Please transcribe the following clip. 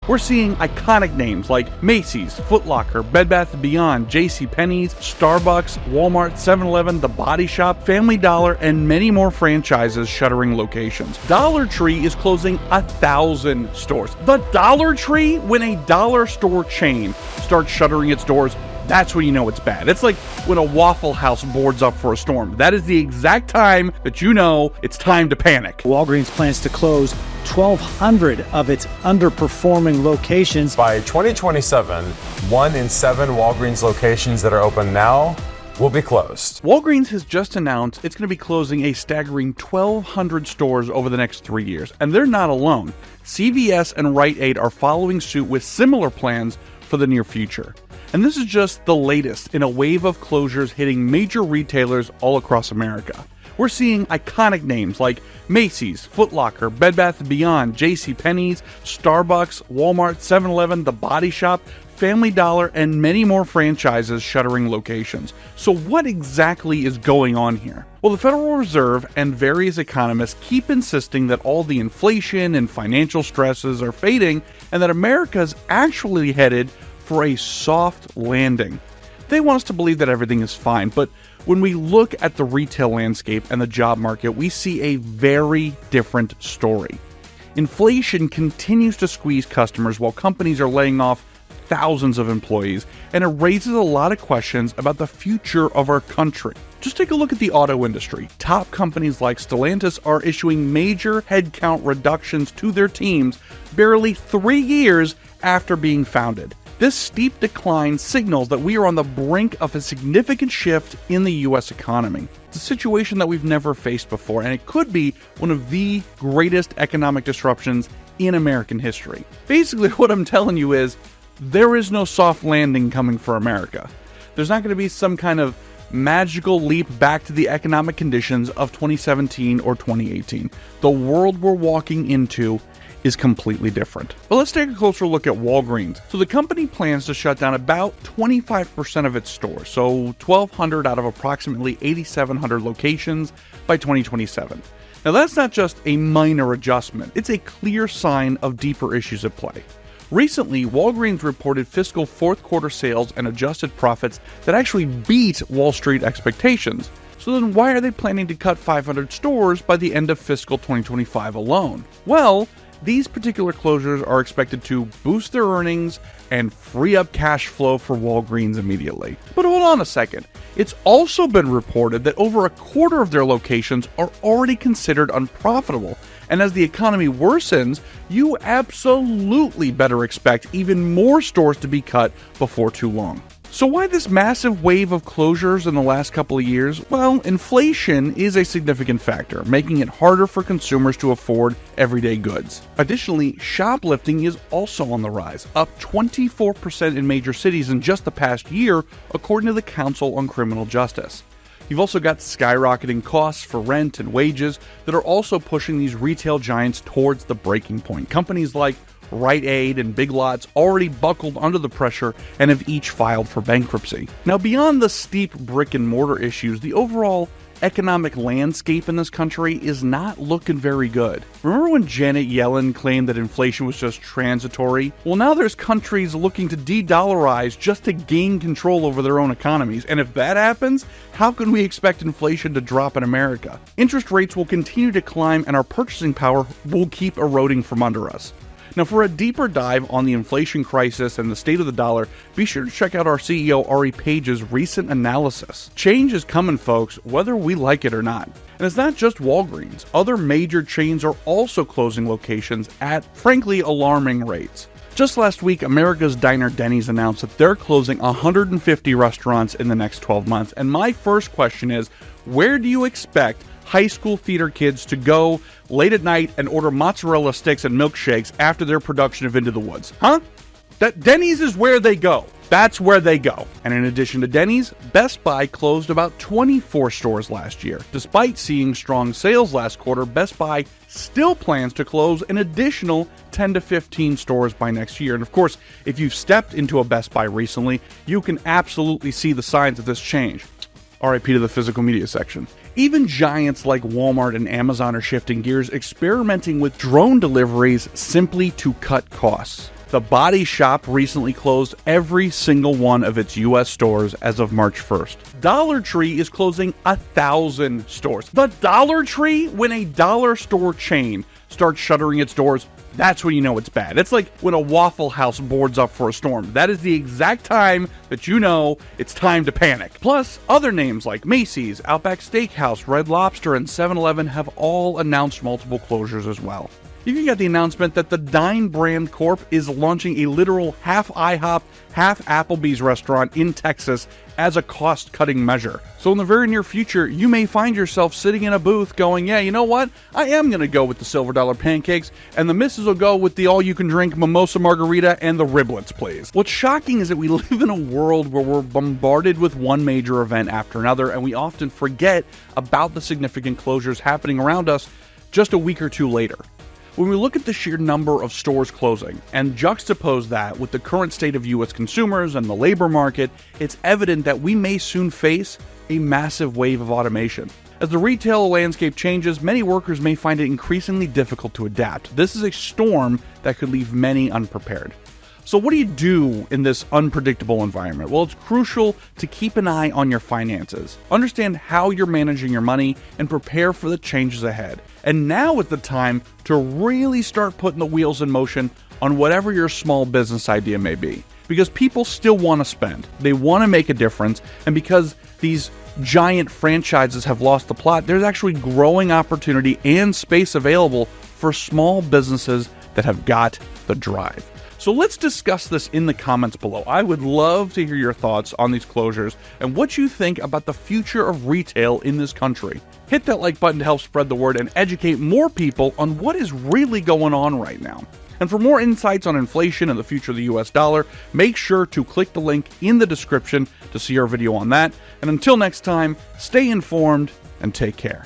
We're seeing iconic names like Macy's, Foot Locker, Bed Bath & Beyond, JCPenney's, Starbucks, Walmart, 7-Eleven, The Body Shop, Family Dollar, and many more franchises shuttering locations. Dollar Tree is closing 1,000 stores. The Dollar Tree? When a dollar store chain starts shuttering its doors, that's when you know it's bad. It's like when a Waffle House boards up for a storm. That is the exact time that you know it's time to panic. Walgreens plans to close 1,200 of its underperforming locations. By 2027, 1 in 7 Walgreens locations that are open now will be closed. Walgreens has just announced it's going to be closing a staggering 1,200 stores over the next 3 years. And they're not alone. CVS and Rite Aid are following suit with similar plans for the near future. And this is just the latest in a wave of closures hitting major retailers all across America. We're seeing iconic names like Macy's, Foot Locker, Bed Bath & Beyond, JCPenney's, Starbucks, Walmart, 7-Eleven, The Body Shop, Family Dollar, and many more franchises shuttering locations. So what exactly is going on here? Well, the Federal Reserve and various economists keep insisting that all the inflation and financial stresses are fading and that America is actually headed for a soft landing. They want us to believe that everything is fine, but when we look at the retail landscape and the job market, we see a very different story. Inflation continues to squeeze customers while companies are laying off thousands of employees, and it raises a lot of questions about the future of our country. Just take a look at the auto industry. Top companies like Stellantis are issuing major headcount reductions to their teams barely 3 years after being founded. This steep decline signals that we are on the brink of a significant shift in the U.S. economy. It's a situation that we've never faced before, and it could be one of the greatest economic disruptions in American history. Basically, what I'm telling you is, there is no soft landing coming for America. There's not going to be some kind of magical leap back to the economic conditions of 2017 or 2018. The world we're walking into is completely different. But let's take a closer look at Walgreens. So the company plans to shut down about 25% of its stores, so 1,200 out of approximately 8,700 locations by 2027. Now that's not just a minor adjustment, it's a clear sign of deeper issues at play. Recently, Walgreens reported fiscal fourth quarter sales and adjusted profits that actually beat Wall Street expectations. So then why are they planning to cut 500 stores by the end of fiscal 2025 alone? Well, these particular closures are expected to boost their earnings and free up cash flow for Walgreens immediately. But hold on a second. It's also been reported that over a quarter of their locations are already considered unprofitable. And as the economy worsens, you absolutely better expect even more stores to be cut before too long. So why this massive wave of closures in the last couple of years? Well, inflation is a significant factor, making it harder for consumers to afford everyday goods. Additionally, shoplifting is also on the rise, up 24% in major cities in just the past year, according to the Council on Criminal Justice. You've also got skyrocketing costs for rent and wages that are also pushing these retail giants towards the breaking point. Companies like Rite Aid and Big Lots already buckled under the pressure and have each filed for bankruptcy. Now, beyond the steep brick and mortar issues, the overall economic landscape in this country is not looking very good. Remember when Janet Yellen claimed that inflation was just transitory? Well, now there's countries looking to de-dollarize just to gain control over their own economies. And if that happens, how can we expect inflation to drop in America? Interest rates will continue to climb and our purchasing power will keep eroding from under us. Now, for a deeper dive on the inflation crisis and the state of the dollar, be sure to check out our CEO Ari Page's recent analysis. Change is coming, folks, whether we like it or not. And it's not just Walgreens. Other major chains are also closing locations at, frankly, alarming rates. Just last week, America's Diner Denny's announced that they're closing 150 restaurants in the next 12 months. And my first question is, where do you expect high school theater kids to go late at night and order mozzarella sticks and milkshakes after their production of Into the Woods? Huh? That Denny's is where they go. That's where they go. And in addition to Denny's, Best Buy closed about 24 stores last year. Despite seeing strong sales last quarter, Best Buy still plans to close an additional 10 to 15 stores by next year. And of course, if you've stepped into a Best Buy recently, you can absolutely see the signs of this change. RIP to the physical media section. Even giants like Walmart and Amazon are shifting gears, experimenting with drone deliveries simply to cut costs. The Body Shop recently closed every single one of its U.S. stores as of March 1st. Dollar Tree is closing 1,000 stores. The Dollar Tree? When a dollar store chain starts shuttering its doors, that's when you know it's bad. It's like when a Waffle House boards up for a storm. That is the exact time that you know it's time to panic. Plus, other names like Macy's, Outback Steakhouse, Red Lobster, and 7-Eleven have all announced multiple closures as well. You can get the announcement that the Dine Brand Corp is launching a literal half IHOP, half Applebee's restaurant in Texas as a cost-cutting measure. So in the very near future, you may find yourself sitting in a booth going, yeah, you know what? I am going to go with the silver dollar pancakes, and the missus will go with the all-you-can-drink mimosa margarita and the riblets, please. What's shocking is that we live in a world where we're bombarded with one major event after another, and we often forget about the significant closures happening around us just a week or two later. When we look at the sheer number of stores closing and juxtapose that with the current state of U.S. consumers and the labor market, it's evident that we may soon face a massive wave of automation. As the retail landscape changes, many workers may find it increasingly difficult to adapt. This is a storm that could leave many unprepared. So what do you do in this unpredictable environment? Well, it's crucial to keep an eye on your finances, understand how you're managing your money, and prepare for the changes ahead. And now is the time to really start putting the wheels in motion on whatever your small business idea may be. Because people still want to spend, they want to make a difference, and because these giant franchises have lost the plot, there's actually growing opportunity and space available for small businesses that have got the drive. So let's discuss this in the comments below. I would love to hear your thoughts on these closures and what you think about the future of retail in this country. Hit that like button to help spread the word and educate more people on what is really going on right now. And for more insights on inflation and the future of the US dollar, make sure to click the link in the description to see our video on that. And until next time, stay informed and take care.